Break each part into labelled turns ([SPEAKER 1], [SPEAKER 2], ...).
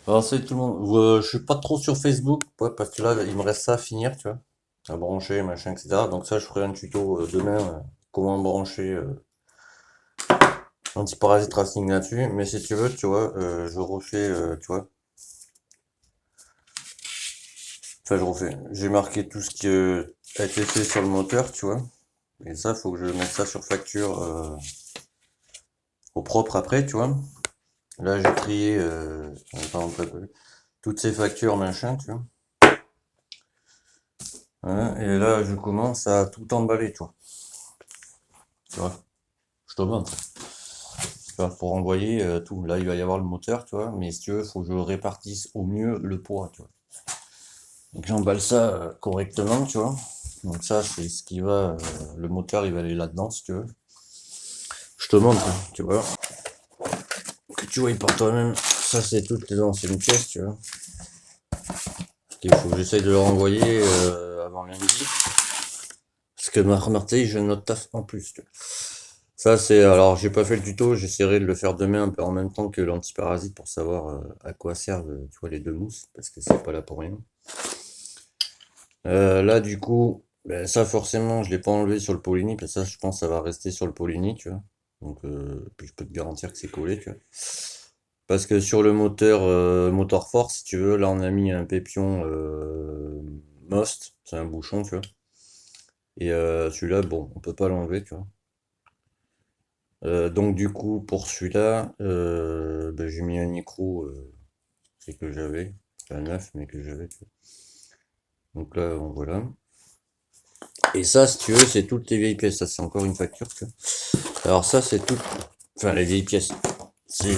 [SPEAKER 1] Alors salut tout le monde. Je suis pas trop sur Facebook, ouais, parce que là il me reste ça à finir, tu vois, à brancher, machin, etc. Donc ça je ferai un tuto demain, comment brancher anti-parasite racing là-dessus. Mais si tu veux, tu vois, je refais, tu vois, enfin je refais. J'ai marqué tout ce qui a été fait sur le moteur, tu vois. Et ça, faut que je mette ça sur facture au propre après, tu vois. Là j'ai trié, attends, toutes ces factures, machin, tu vois. Hein, et là je commence à tout emballer, tu vois. Tu vois, je te montre. Tu vois, pour envoyer tout. Là, il va y avoir le moteur, tu vois, mais si tu veux, faut que je répartisse au mieux le poids, tu vois. Donc j'emballe ça correctement, tu vois. Donc ça, c'est ce qui va, le moteur, il va aller là-dedans, si tu veux. Je te montre, hein, tu vois, que tu vois par toi-même. Ça, c'est toutes les anciennes pièces, tu vois. Il faut que j'essaye de le renvoyer avant lundi. Parce que Marseille, j'ai une autre taf en plus, tu vois. Ça, c'est. Alors, j'ai pas fait le tuto, j'essaierai de le faire demain un peu en même temps que l'antiparasite pour savoir à quoi servent, tu vois, les deux mousses, parce que c'est pas là pour rien. Là, du coup, ben, ça, forcément, je l'ai pas enlevé sur le Polini, parce que ça, je pense, ça va rester sur le Polini, tu vois. Donc, puis je peux te garantir que c'est collé, tu vois. Parce que sur le moteur, moteur fort, si tu veux, là, on a mis un pépion Most, c'est un bouchon, tu vois. Et celui-là, bon, on peut pas l'enlever, tu vois. Donc du coup pour celui-là, ben, j'ai mis un écrou c'est que j'avais, un neuf mais que j'avais. Donc là bon, voilà. Et ça si tu veux c'est toutes les vieilles pièces, ça c'est encore une facture. Tu vois. Alors ça c'est tout, enfin les vieilles pièces, c'est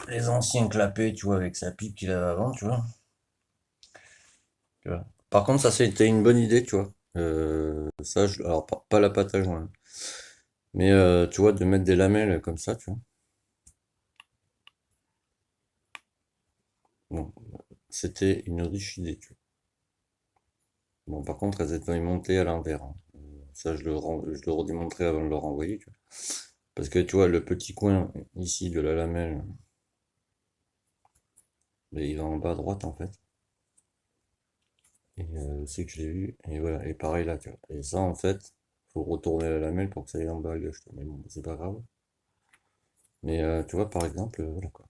[SPEAKER 1] les anciens clapets tu vois avec sa pipe qu'il avait avant tu vois. Tu vois. Par contre ça c'était une bonne idée tu vois. Ça alors pas la pâte à joint, hein. Mais tu vois de mettre des lamelles comme ça tu vois. Bon, c'était une riche idée tu vois. Bon, par contre, elles étaient montées à l'envers, hein. Ça, je le redémontrerai avant de le renvoyer, tu vois. Parce que tu vois, le petit coin ici de la lamelle, ben, il va en bas à droite en fait. Et c'est que je l'ai vu. Et voilà, et pareil là, tu vois. Et ça, en fait, faut retourner la lamelle pour que ça aille en bas à gauche. Mais bon, c'est pas grave. Mais tu vois, par exemple, voilà quoi.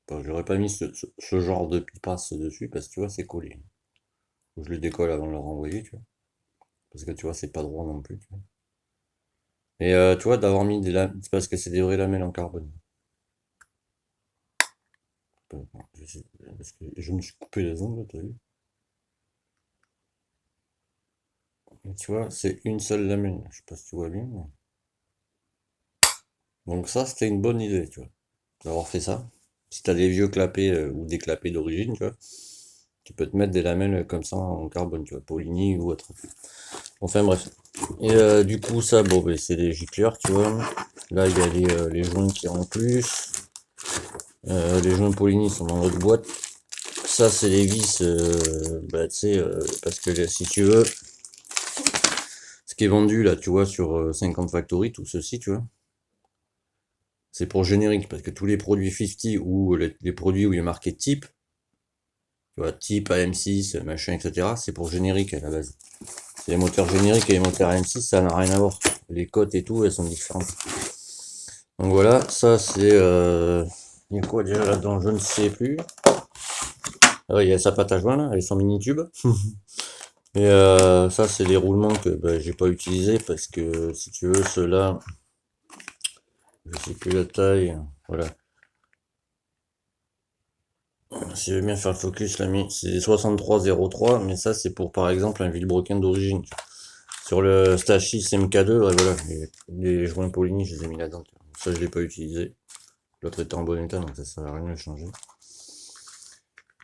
[SPEAKER 1] Bon, j'aurais pas mis ce genre de pipasse dessus parce que tu vois, c'est collé. Faut que je le décolle avant de le renvoyer, tu vois. Parce que tu vois, c'est pas droit non plus, tu vois. Et tu vois, d'avoir mis des lamelles, c'est parce que c'est des vraies lamelles en carbone. Parce que je me suis coupé les ongles, t'as vu? Et tu vois, c'est une seule lamelle. Je sais pas si tu vois bien. Donc ça, c'était une bonne idée, tu vois, d'avoir fait ça. Si t'as des vieux clapets ou des clapets d'origine, tu vois, tu peux te mettre des lamelles comme ça en carbone, tu vois, Poligny ou autre. Enfin bref. Et du coup, ça, bon, ben, c'est des gicleurs, tu vois. Là, il y a les joints qui en plus. Les joints Poligny sont dans l'autre boîte. Ça, c'est les vis, bah, tu sais, parce que si tu veux, ce qui est vendu là, tu vois, sur 50 Factory, tout ceci, tu vois, c'est pour générique, parce que tous les produits 50 ou les produits où il y a marqué type, tu vois, type AM6, machin, etc., c'est pour générique à la base. C'est les moteurs génériques et les moteurs AM6, ça n'a rien à voir. Les cotes et tout, elles sont différentes. Donc voilà, ça c'est... il y a quoi déjà là-dedans? Je ne sais plus. Ah ouais, il y a sa pâte à joint là, avec son mini tube. Et ça c'est les roulements que bah, j'ai pas utilisé parce que si tu veux ceux-là, je sais plus la taille. Voilà. Si je veux bien faire le focus, l'ami, c'est 6303, mais ça c'est pour par exemple un vilebrequin d'origine. Sur le Stachys MK2, ouais, voilà, les joints Poligny, je les ai mis là-dedans. Ça je l'ai pas utilisé. L'autre était en bon état, donc ça sert à rien de le changer.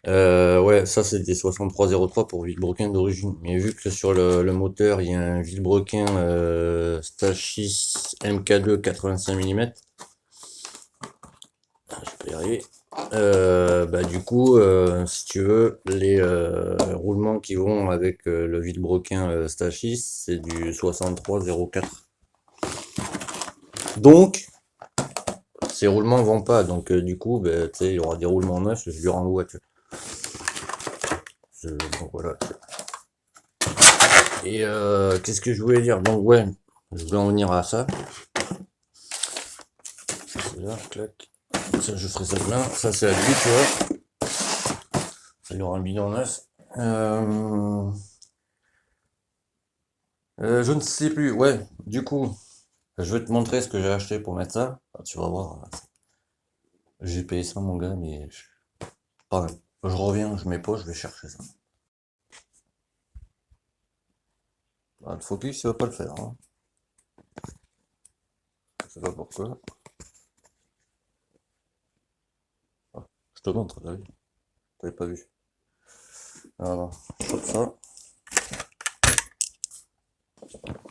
[SPEAKER 1] Ouais, ça c'est des 6303 pour vilebrequin d'origine. Mais vu que sur le moteur il y a un vilebrequin Stachys MK2 85 mm, je peux y arriver. Bah, du coup, si tu veux, les roulements qui vont avec le vilebrequin Stachys, c'est du 6304. Donc, ces roulements vont pas, donc du coup, ben, tu sais, il y aura des roulements neufs, je lui renvoie, tu vois. Donc voilà. Et qu'est-ce que je voulais dire? Donc ouais, je voulais en venir à ça. C'est là, clac. Ça, je ferai ça demain. Ça, c'est à lui, tu vois. Ça, il y aura un bidon neuf. Je ne sais plus. Ouais, du coup, je vais te montrer ce que j'ai acheté pour mettre ça. Ah, tu vas voir. J'ai payé ça, mon gars, mais pareil. Je reviens, je mets pas, je vais chercher ça. Ah, le focus, ça va pas le faire, hein. Je sais pas pourquoi. Ah, je te montre, t'as vu? T'avais pas vu. Alors, je chope ça.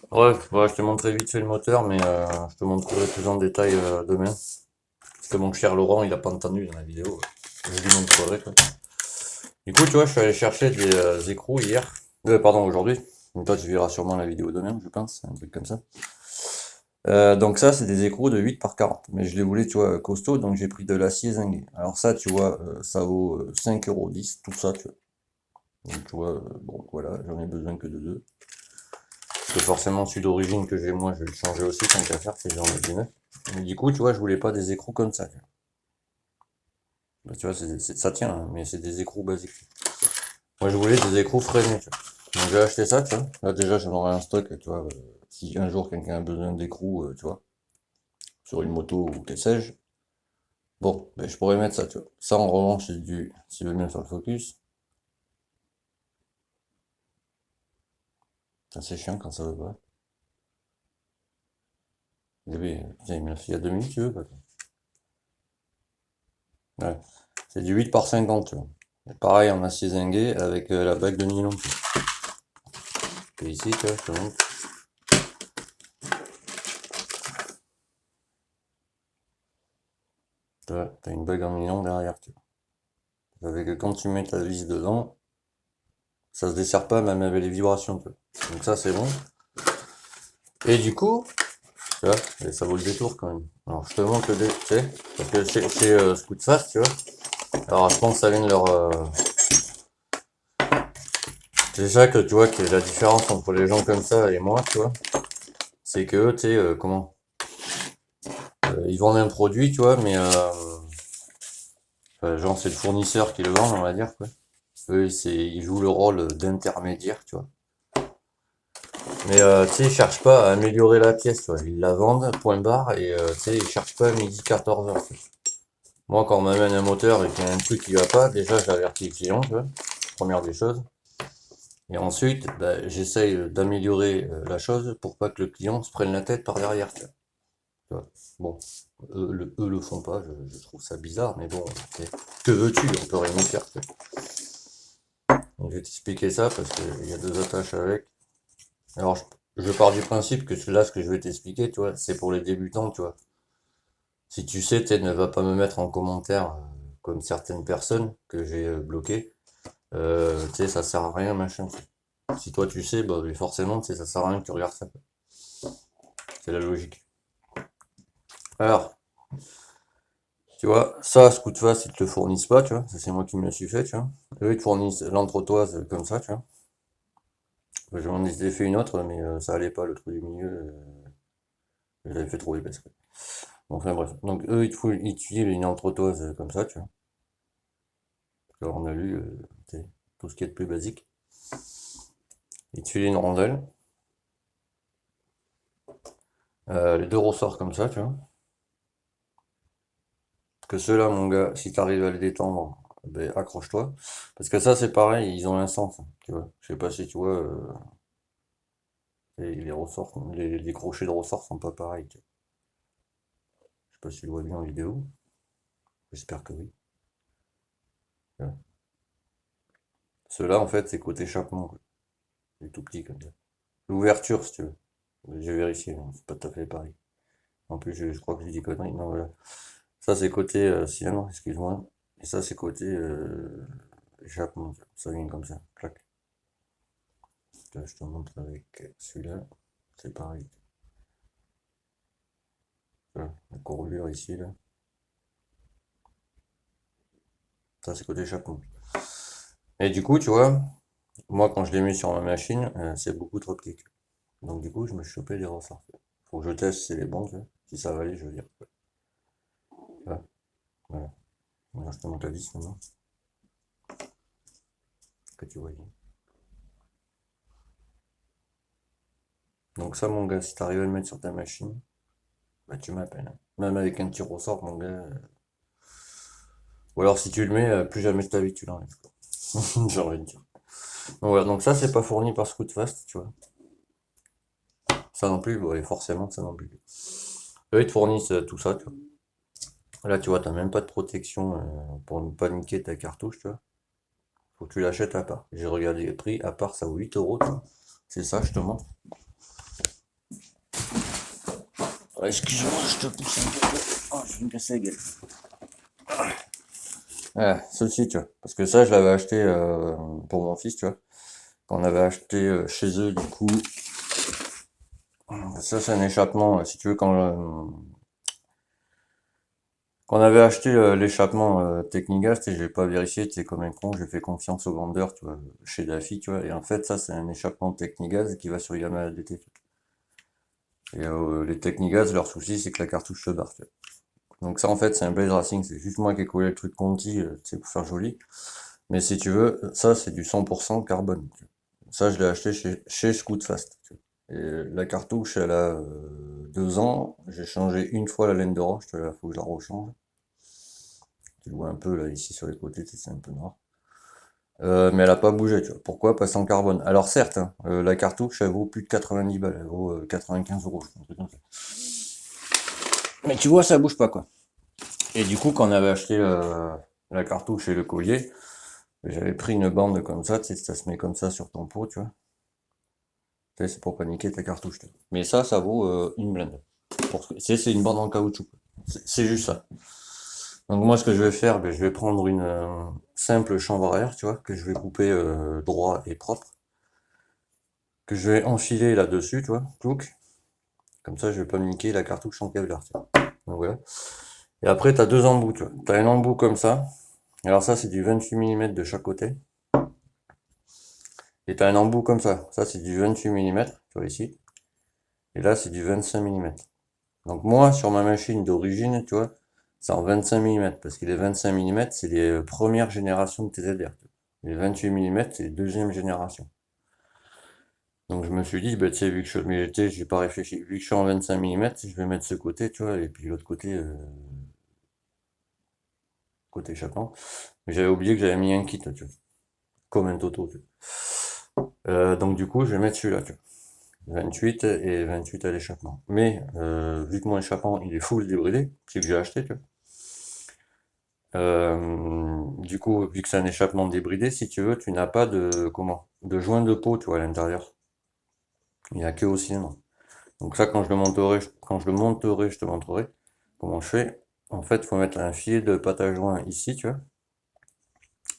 [SPEAKER 1] Bref, ouais, je te montrerai vite fait le moteur, mais je te montrerai plus en détail demain. Parce que mon cher Laurent, il a pas entendu dans la vidéo. Je lui montrerai, quoi. Du coup, tu vois, je suis allé chercher des écrous hier. Pardon, aujourd'hui. Donc toi, tu verras sûrement la vidéo demain, je pense, un truc comme ça. Donc ça, c'est des écrous de 8 par 40. Mais je les voulais, tu vois, costaud, donc j'ai pris de l'acier zingué. Alors ça, tu vois, ça vaut 5,10 €, tout ça, tu vois. Donc tu vois, bon, voilà, j'en ai besoin que de deux. Parce que forcément, celui d'origine que j'ai moi, je vais le changer aussi, tant qu'à faire, c'est j'en ai du neuf. Mais du coup, tu vois, je voulais pas des écrous comme ça, tu vois. Bah, tu vois, ça tient, hein, mais c'est des écrous basiques. Moi, je voulais des écrous freinés, tu vois. Donc j'ai acheté ça, tu vois. Là, déjà, j'en aurai un stock, tu vois. Si un jour quelqu'un a besoin d'écrous, tu vois, sur une moto ou que sais-je, bon, ben, je pourrais mettre ça, tu vois. Ça, en revanche, c'est du, s'il veut bien faire le focus. Ça, c'est chiant quand ça veut pas. Tiens, il me l'a fait il y a 2 minutes, tu veux, quoi. Ouais. C'est du 8 par 50, tu vois. Et pareil, en acier zingué avec la bague de nylon. Et ici, tu vois, je te montre. Tu vois, t'as une bague en nylon derrière, tu vois. Avec quand tu mets ta vis dedans, ça se desserre pas, même avec les vibrations, tu vois. Donc ça, c'est bon. Et du coup, tu vois, et ça vaut le détour quand même. Alors, je te montre tu sais, parce que chez Scoot Fast, tu vois. Alors, je pense que ça vient de leur. C'est ça que tu vois, que la différence entre les gens comme ça et moi, tu vois, c'est que eux, tu sais, comment. Ils vendent un produit, tu vois, mais genre, c'est le fournisseur qui le vend, on va dire, quoi. Eux, ils jouent le rôle d'intermédiaire, tu vois. Mais tu sais, ils cherchent pas à améliorer la pièce, tu vois. Ils la vendent, point barre, et tu sais, ils cherchent pas à midi 14 h. Moi, quand on m'amène un moteur et qu'il y a un truc qui va pas, déjà, j'avertis le client, tu vois, première des choses. Et ensuite, bah, j'essaye d'améliorer la chose pour pas que le client se prenne la tête par derrière, tu vois. Bon, eux le font pas, je trouve ça bizarre, mais bon, que veux-tu, on peut rien y faire, tu vois. Donc, je vais t'expliquer ça parce qu'il y a deux attaches avec. Alors, je pars du principe que là, ce que je vais t'expliquer, tu vois, c'est pour les débutants, tu vois. Si tu sais, tu ne vas pas me mettre en commentaire, comme certaines personnes que j'ai bloquées, tu sais, ça sert à rien, machin. Si toi tu sais, bah forcément, tu sais, ça sert à rien que tu regardes ça. C'est la logique. Alors, tu vois, ça, Scootfast, ils te le fournissent pas, tu vois. Ça, c'est moi qui me le suis fait, tu vois. Eux, ils te fournissent l'entretoise comme ça, tu vois. Je m'en ai fait une autre, mais ça allait pas, le trou du milieu. Je l'avais fait trop épaisse, quoi. Bon, enfin bref. Donc, eux, ils te filent une entretoise comme ça, tu vois. Alors, on a lu tu sais, tout ce qui est de plus basique. Ils te filent une rondelle. Les deux ressorts comme ça, tu vois. Parce que ceux-là, mon gars, si t'arrives à les détendre, ben, accroche-toi. Parce que ça, c'est pareil, ils ont un sens, hein, tu vois. Je sais pas si tu vois, les ressorts, les crochets de ressorts sont pas pareils, tu vois. Je sais pas si tu le vois bien en vidéo. J'espère que oui. Tu vois. Ceux-là, en fait, c'est côté échappement, quoi. C'est tout petit comme ça. L'ouverture, si tu veux. J'ai vérifié, hein, c'est pas tout à fait pareil. En plus, je crois que j'ai dit conneries. Non, voilà. Ça, c'est côté cyan, excuse-moi. Et ça, c'est côté échappement. Ça vient comme ça. Clac. Là, je te montre avec celui-là. C'est pareil. Voilà, la courbure ici, là. Ça, c'est côté échappement. Et du coup, tu vois, moi, quand je l'ai mis sur ma machine, c'est beaucoup trop petit. Donc, du coup, je me suis chopé des ressorts. Faut que je teste si c'est les bons, tu vois. Si ça va aller, je veux dire. Voilà. Voilà. Voilà, je te montre la vis maintenant, que tu vois. Donc ça, mon gars, si t'arrives à le mettre sur ta machine, bah tu m'appelles, hein. Même avec un petit ressort, mon gars. Ou alors si tu le mets, plus jamais de ta vie tu l'enlèves, quoi. J'ai envie de dire. Donc, voilà, donc ça, c'est pas fourni par Scootfast, tu vois. Ça non plus, ouais, forcément, ça non plus. Eux, ils te fournissent tout ça, tu vois. Là, tu vois, t'as même pas de protection pour ne pas niquer ta cartouche, tu vois. Faut que tu l'achètes à part. J'ai regardé les prix, à part, ça vaut 8 euros, tu vois. C'est ça, je te montre. Ouais, excuse-moi, je te pousse un peu. Oh, je vais me casser la gueule. Ouais, ceci, tu vois. Parce que ça, je l'avais acheté pour mon fils, tu vois. Quand on avait acheté chez eux, du coup. Ça, c'est un échappement, si tu veux, quand on avait acheté l'échappement Technigas, tu sais, j'ai pas vérifié, tu sais, comme un con, j'ai fait confiance au vendeur, tu vois, chez Daffy, tu vois. Et en fait, ça, c'est un échappement Technigas qui va sur Yamaha DT. Et les Technigas, leur souci, c'est que la cartouche se barre, tu vois. Donc ça, en fait, c'est un Blaze Racing, c'est juste moi qui ai collé le truc Conti, tu sais, pour faire joli. Mais si tu veux, ça, c'est du 100% carbone, tu vois. Ça, je l'ai acheté chez Scootfast, tu vois. Et la cartouche, elle a 2 ans. J'ai changé une fois la laine de roche, il faut que je la rechange. Tu le vois un peu là, ici sur les côtés, tu sais, c'est un peu noir. Mais elle a pas bougé, tu vois. Pourquoi? Parce qu'en carbone. Alors certes, hein, la cartouche, elle vaut plus de 90 balles, elle vaut 95 euros, je crois, un truc comme ça. Mais tu vois, ça bouge pas, quoi. Et du coup, quand on avait acheté la cartouche et le collier, j'avais pris une bande comme ça, tu sais, ça se met comme ça sur ton pot, tu vois. Tu sais, c'est pour paniquer ta cartouche, tu vois. Mais ça vaut une blinde. Tu sais, c'est une bande en caoutchouc. C'est juste ça. Donc moi, ce que je vais faire, ben, je vais prendre une simple chambre à air, tu vois, que je vais couper droit et propre, que je vais enfiler là-dessus, tu vois, plouc. Comme ça, je vais pas me niquer la cartouche en Kevlar, tu vois. Donc voilà. Et après, tu as deux embouts, tu vois. Tu as un embout comme ça. Alors ça, c'est du 28 mm de chaque côté. Et tu as un embout comme ça. Ça, c'est du 28 mm, tu vois, ici. Et là, c'est du 25 mm. Donc moi, sur ma machine d'origine, tu vois, c'est en 25 mm, parce que les 25 mm, c'est les premières générations de TZR. Les 28 mm, c'est les deuxième génération. Donc je me suis dit, bah, tu sais, vu que je mais, tu sais, j'ai pas réfléchi, vu que je suis en 25 mm, je vais mettre ce côté, tu vois, et puis l'autre côté, côté échappement. Mais j'avais oublié que j'avais mis un kit, tu vois, comme un Toto, tu vois. Donc du coup, je vais mettre celui-là, tu vois. 28 et 28 à l'échappement. Mais vu que mon échappement, il est full débridé, c'est que j'ai acheté, tu vois. Du coup, vu que c'est un échappement débridé, si tu veux, tu n'as pas de comment? De joint de peau, tu vois, à l'intérieur. Il n'y a que au cylindre. Donc ça, quand je le monterai, je te montrerai comment je fais. En fait, il faut mettre un filet de pâte à joint ici, tu vois.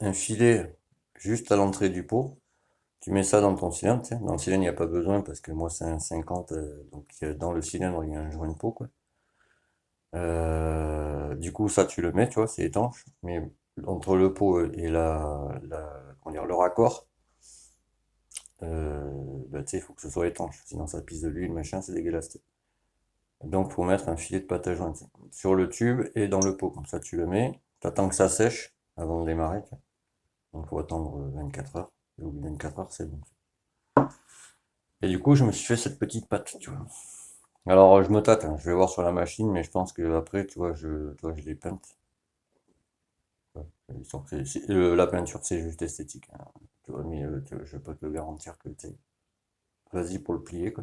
[SPEAKER 1] Un filet juste à l'entrée du pot. Tu mets ça dans ton cylindre, tu sais. Dans le cylindre, il n'y a pas besoin parce que moi, c'est un 50, donc dans le cylindre, il y a un joint de pot, quoi. Du coup, ça, tu le mets, tu vois, c'est étanche. Mais entre le pot et comment dire, le raccord, bah, tu sais, il faut que ce soit étanche. Sinon, ça pisse de l'huile, machin, c'est dégueulasse. Donc, faut mettre un filet de pâte à joindre sur le tube et dans le pot. Comme ça, tu le mets, t'attends que ça sèche avant de démarrer. Donc, faut attendre 24 heures. Et au bout de 24 heures, c'est bon. Et du coup, je me suis fait cette petite pâte, tu vois. Alors, je me tâte, hein. Je vais voir sur la machine, mais je pense que après, tu vois, je l'ai peinte. Ouais. La peinture, c'est juste esthétique, hein. Tu vois, mais je peux te le garantir que tu vas-y pour le plier, quoi.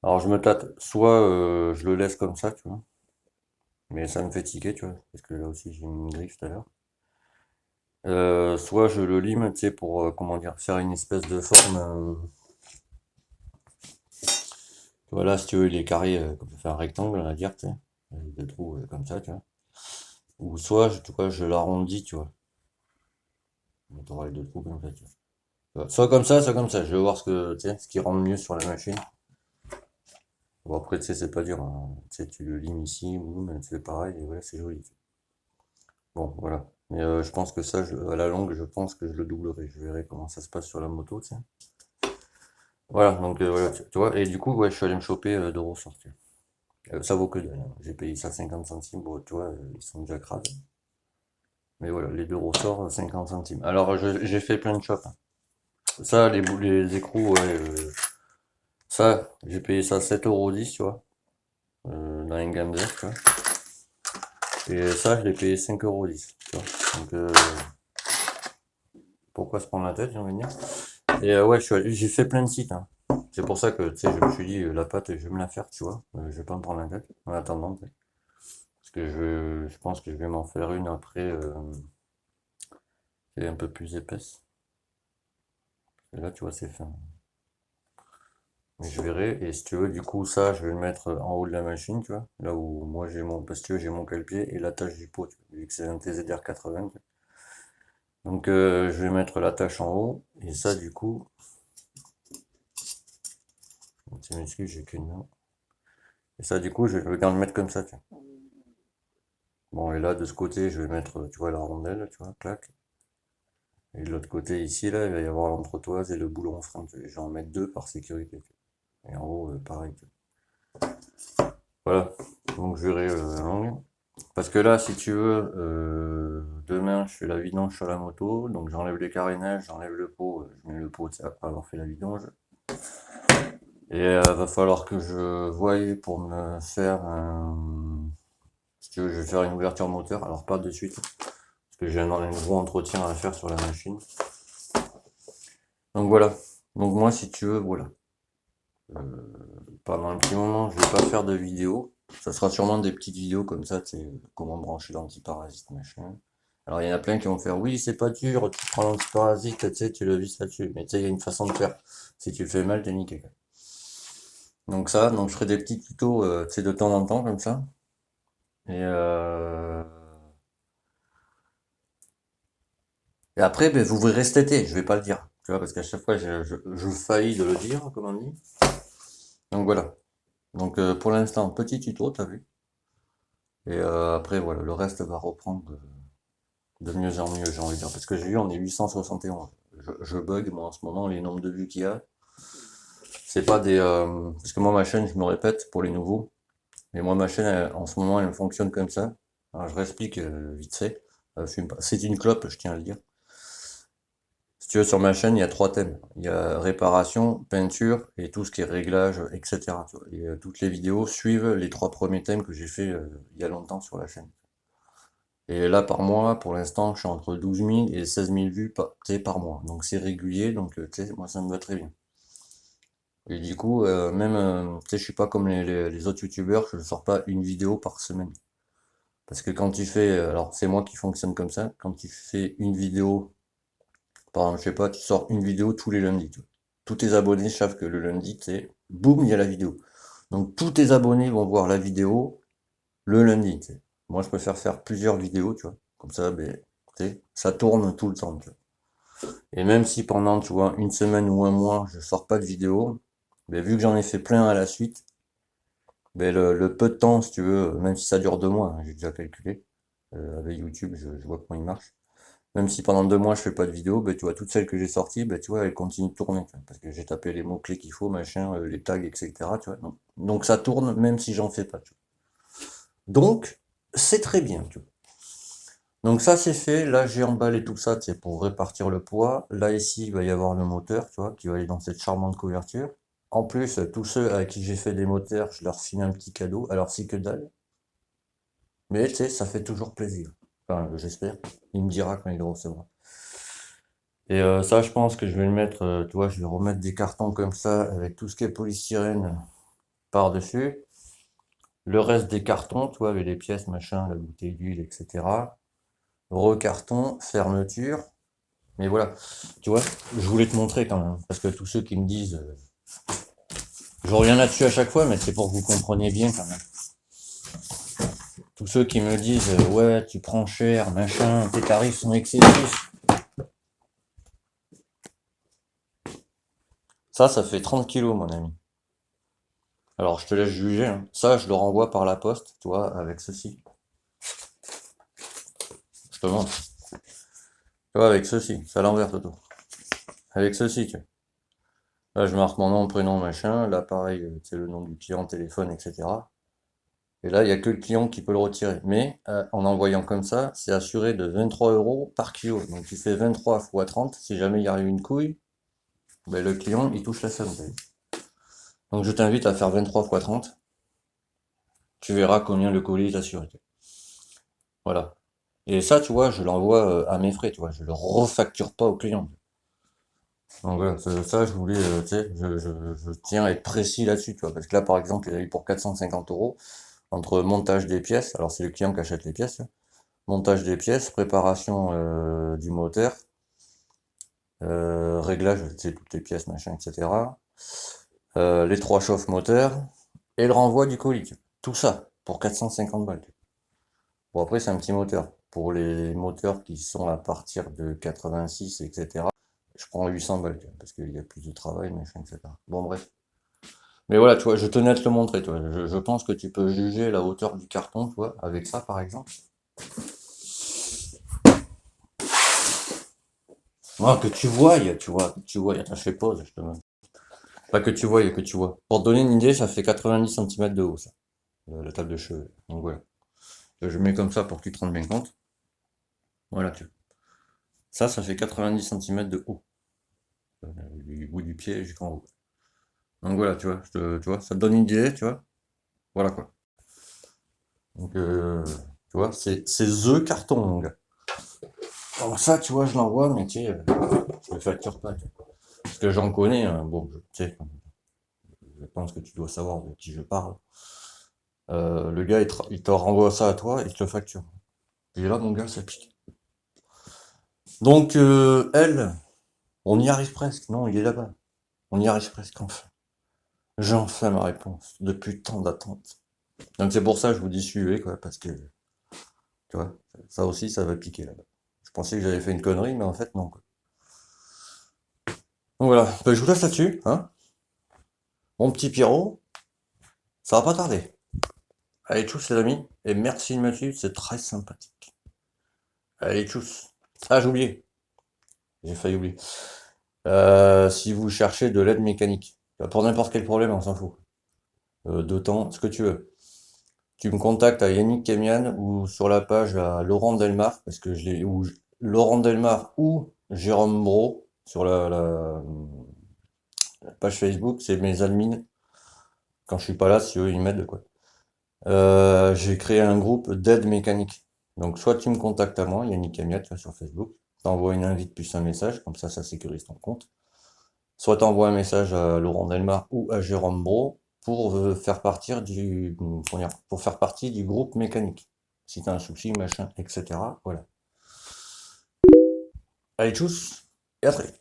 [SPEAKER 1] Alors, je me tâte. Soit je le laisse comme ça, tu vois. Mais ça me fait tiquer, tu vois, parce que là aussi j'ai mis une griffe tout à l'heure. Soit je le lime, tu sais, pour, comment dire, faire une espèce de forme. Voilà, si tu veux, il est carré, comme ça fait un rectangle, on va dire, tu sais, avec des trous comme ça, tu vois. Ou soit, tu vois, je l'arrondis, tu vois. T'auras les deux trous comme ça, tu vois. Soit comme ça, soit comme ça. Je vais voir tu sais, ce qui rentre mieux sur la machine. Bon, après, tu sais, c'est pas dur, hein. Tu sais, tu le limes ici, boum, c'est pareil, et voilà, c'est joli. Bon, voilà. Mais je pense que ça, à la longue, je pense que je le doublerai. Je verrai comment ça se passe sur la moto, tiens. Voilà, donc voilà, tu vois. Et du coup, ouais, je suis allé me choper deux ressorts. Ça vaut que dalle, hein. J'ai payé ça 50 centimes. Bon, tu vois, ils sont déjà crades. Mais voilà, les deux ressorts, 50 centimes. Alors, j'ai fait plein de shops, hein. Ça, les écrous, ouais. Ça, j'ai payé ça 7,10 €, tu vois. Dans un Gamzer, tu vois. Et ça, je l'ai payé 5,10 €, tu vois. Donc, pourquoi se prendre la tête, j'ai envie de dire. Et ouais, j'ai fait plein de sites, hein. C'est pour ça que, tu sais, je me suis dit, la pâte, je vais me la faire, tu vois. Je vais pas me prendre la tête, en attendant, tu sais. Parce que je pense que je vais m'en faire une après, qui est un peu plus épaisse. Et là, tu vois, c'est fin. Mais je verrai, et si tu veux, du coup, ça, je vais le mettre en haut de la machine, tu vois. Là où moi, parce que j'ai mon cale-pied et l'attache du pot, tu vois, vu que c'est un TZR 80. Tu vois. Donc, je vais mettre l'attache en haut, et ça, du coup, tu m'excuses, j'ai qu'une main. Et ça, du coup, je vais bien le mettre comme ça, tu vois. Bon, et là, de ce côté, je vais mettre, tu vois, la rondelle, tu vois, clac. Et de l'autre côté, ici, là, il va y avoir l'entretoise et le boulon frein, tu vois. Je vais en mettre deux par sécurité, tu vois. Et en haut, pareil, tu vois. Voilà. Donc, je verrai la longue. Parce que là, si tu veux, demain, je fais la vidange sur la moto. Donc, j'enlève les carénages, j'enlève le pot. Je mets le pot, tu sais, après avoir fait la vidange. Et va falloir que je voie pour me faire un... Si tu veux, je vais faire une ouverture moteur. Alors, pas de suite. Parce que j'ai un gros entretien à faire sur la machine. Donc voilà. Donc moi, si tu veux, voilà. Pendant un petit moment, je vais pas faire de vidéos. Ça sera sûrement des petites vidéos comme ça, tu sais, comment brancher l'antiparasite, machin. Alors il y en a plein qui vont faire, oui, c'est pas dur, tu prends l'antiparasite, tu sais, tu le vis là-dessus. Mais tu sais, il y a une façon de faire. Si tu le fais mal, t'es niqué. Donc ça, donc je ferai des petits tutos, tu sais, de temps en temps, comme ça. Et, et après, ben, vous verrez cet été, je vais pas le dire. Tu vois, parce qu'à chaque fois, je faillis de le dire, comme on dit. Donc voilà. Donc pour l'instant, petit tuto, t'as vu. Et après, voilà, le reste va reprendre de mieux en mieux, j'ai envie de dire. Parce que j'ai vu, on est 871. Je bug, moi, en ce moment, les nombres de vues qu'il y a. C'est pas des... parce que moi, ma chaîne, je me répète, pour les nouveaux. Mais moi, ma chaîne, en ce moment, elle fonctionne comme ça. Alors, je réexplique vite fait. C'est une clope, je tiens à le dire. Si tu veux, sur ma chaîne, il y a trois thèmes. Il y a réparation, peinture et tout ce qui est réglage, etc. Tu vois. Et toutes les vidéos suivent les trois premiers thèmes que j'ai fait il y a longtemps sur la chaîne. Et là, par mois, pour l'instant, je suis entre 12 000 et 16 000 vues par mois. Donc c'est régulier, donc tu sais, moi ça me va très bien. Et du coup, même, tu sais, je suis pas comme les autres youtubeurs, je ne sors pas une vidéo par semaine. Parce que quand tu fais, alors c'est moi qui fonctionne comme ça, quand tu fais une vidéo, par exemple, je sais pas, tu sors une vidéo tous les lundis. Tu vois. Tous tes abonnés savent que le lundi, tu sais, boum, il y a la vidéo. Donc tous tes abonnés vont voir la vidéo le lundi, tu sais. Moi, je préfère faire plusieurs vidéos, tu vois. Comme ça, ben, tu sais, ça tourne tout le temps, tu vois. Et même si pendant, tu vois, une semaine ou un mois, je sors pas de vidéo, ben, vu que j'en ai fait plein à la suite, ben, le peu de temps, si tu veux, même si ça dure 2 mois, hein, j'ai déjà calculé, avec YouTube, je vois comment il marche. Même si pendant 2 mois je fais pas de vidéo, ben, tu vois, toutes celles que j'ai sorties, ben, tu vois, elles continuent de tourner, tu vois, parce que j'ai tapé les mots-clés qu'il faut, machin, les tags, etc., tu vois. Donc ça tourne même si j'en fais pas, tu vois. Donc, c'est très bien, tu vois. Donc ça c'est fait, là j'ai emballé tout ça, c'est pour répartir le poids. Là ici il va y avoir le moteur, tu vois, qui va aller dans cette charmante couverture. En plus, tous ceux à qui j'ai fait des moteurs, je leur file un petit cadeau. Alors c'est que dalle, mais tu sais, ça fait toujours plaisir. Enfin, j'espère. Il me dira quand il le recevra. Et ça, je pense que je vais le mettre, tu vois, je vais remettre des cartons comme ça, avec tout ce qui est polystyrène par-dessus. Le reste des cartons, tu vois, avec les pièces, machin, la bouteille d'huile, etc. Recarton, fermeture. Mais voilà, tu vois, je voulais te montrer quand même, parce que tous ceux qui me disent, je reviens là-dessus à chaque fois, mais c'est pour que vous compreniez bien quand même. Tous ceux qui me disent, ouais, tu prends cher, machin, tes tarifs sont excessifs. Ça fait 30 kilos, mon ami. Alors, je te laisse juger, hein. Ça, je le renvoie par la poste, tu vois, avec ceci. Je te montre. Tu vois, avec ceci, c'est à l'envers, Toto. Avec ceci, tu vois. Là, je marque mon nom, prénom, machin. Là, pareil, c'est le nom du client, téléphone, etc. Et là, il n'y a que le client qui peut le retirer. Mais en envoyant comme ça, c'est assuré de 23 € par kilo. Donc tu fais 23 fois 30. Si jamais il y a une couille, ben, le client, il touche la somme. Donc je t'invite à faire 23 fois 30. Tu verras combien le colis est assuré. Voilà. Et ça, tu vois, je l'envoie à mes frais, tu vois. Je le refacture pas au client. Donc voilà, ça, je voulais, tu sais, je tiens à être précis là-dessus, tu vois. Parce que là, par exemple, il a eu pour 450 € entre montage des pièces. Alors c'est le client qui achète les pièces, hein. Montage des pièces, préparation du moteur, réglage, tu sais, toutes les pièces, machin, etc. Les 3 chauffe moteurs et le renvoi du colis. Tout ça pour 450 balles. Bon, après, c'est un petit moteur. Pour les moteurs qui sont à partir de 86, etc., je prends 800 balles, parce qu'il y a plus de travail, machin, etc. Bon, bref. Mais voilà, tu vois, je tenais à te le montrer, tu vois. Je pense que tu peux juger la hauteur du carton, tu vois, avec ça, par exemple. Ah, que tu vois, attends, je fais pause, je te montre. Pas que tu vois, que tu vois. Pour te donner une idée, ça fait 90 centimètres de haut, ça, la table de cheveux. Donc voilà. Je mets comme ça pour que tu te rendes bien compte. Voilà, tu vois. Ça fait 90 centimètres de haut. Du bout du pied jusqu'en haut. Donc voilà, tu vois, tu vois, ça te donne une idée, tu vois. Voilà quoi. Donc, tu vois, c'est The Carton, mon gars. Alors ça, tu vois, je l'envoie, mais tu sais, je le facture pas, tu vois. Parce que j'en connais, hein, bon, tu sais, je pense que tu dois savoir de qui je parle. Le gars, il te renvoie ça à toi et il te le facture. Et là, mon gars, ça pique. Donc, elle, on y arrive presque. Non, il est là-bas. On y arrive presque, enfin. J'ai enfin ma réponse, depuis tant d'attente. Donc c'est pour ça que je vous dis suivez, quoi, parce que, tu vois, ça aussi, ça va piquer là-bas. Je pensais que j'avais fait une connerie, mais en fait, non, quoi. Donc voilà, ben, je vous laisse là-dessus, hein. Mon petit Pierrot, ça va pas tarder. Allez, tchuss les amis, et merci de me suivre, c'est très sympathique. Allez, tchuss. Ah, j'ai oublié, j'ai failli oublier. Si vous cherchez de l'aide mécanique, pour n'importe quel problème, on s'en fout. De temps, ce que tu veux. Tu me contactes à Yannick Kemian ou sur la page à Laurent Delmar, parce que je l'ai, ou Laurent Delmar ou Jérôme Bro sur la page Facebook, c'est mes admins. Quand je suis pas là, si eux ils m'aident, quoi. J'ai créé un groupe d'aide mécanique. Donc soit tu me contactes à moi, Yannick Kemian, tu vois, sur Facebook, t'envoies une invite plus un message, comme ça sécurise ton compte. Soit t'envoies un message à Laurent Delmar ou à Jérôme Bro pour faire partir pour faire partie du groupe mécanique. Si t'as un souci, machin, etc. Voilà. Allez, tchuss, et à très vite.